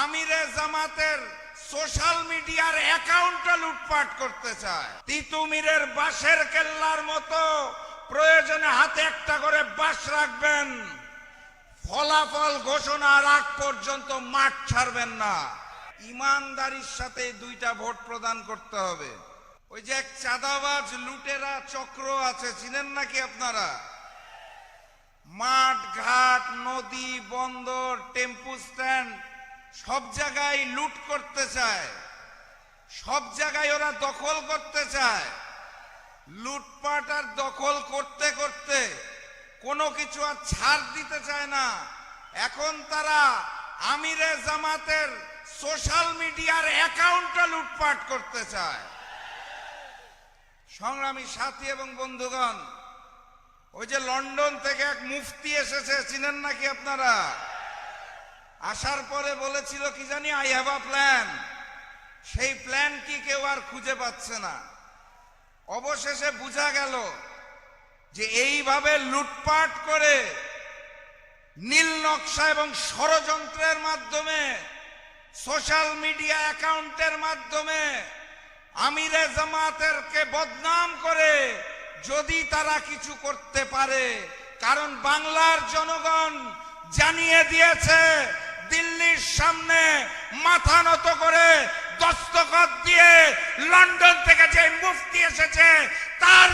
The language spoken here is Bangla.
আমিরে জামাতের সোশ্যাল মিডিয়ার অ্যাকাউন্টটা লুটপাট করতে চায়। তিতুমিরের বাঁশের কেল্লার মতো প্রয়োজনে হাতে একটা করে বাঁশ রাখবেন, ফলাফল ঘোষণার আগ পর্যন্ত মাঠ ছাড়বেন না। ইমানদারির সাথে দুইটা ভোট প্রদান করতে হবে। ওই যে এক চাঁদাবাজ লুটেরা চক্র আছে, চিনেন নাকি আপনারা? মাঠ ঘাট, নদী, বন্দর, টেম্পু স্ট্যান্ড সব জায়গায় লুট করতে চায়, সব জায়গায় ওরা দখল করতে চায়। লুটপাট আর দখল করতে করতে কোনো কিছু আর ছাড় দিতে চায় না। এখন তারা আমিরে জামাতের সোশ্যাল মিডিয়ার অ্যাকাউন্টটা লুটপাট করতে চায়। সংগ্রামী সাথী এবং বন্ধুগণ, ওই যে লন্ডন থেকে এক মুফতি এসেছে, চিনেন নাকি আপনারা? আসার পরে বলেছিল কি জানি, আই হ্যাভ আ প্ল্যান। সেই প্ল্যান কি কেউ আর খুঁজে পাচ্ছে না। অবশেষে বোঝা গেল যে এইভাবে লুটপাট করে নীল নকশা এবং ষড়যন্ত্রের মাধ্যমে সোশ্যাল মিডিয়া অ্যাকাউন্টের মাধ্যমে আমিরে জামাতেরকে বদনাম করে যদি তারা কিছু করতে পারে, কারণ বাংলার জনগণ জানিয়ে দিয়েছে দিল্লির সামনে মাথা নত করে দস্তখত দিয়ে লন্ডন থেকে যে মুফতি এসেছে তার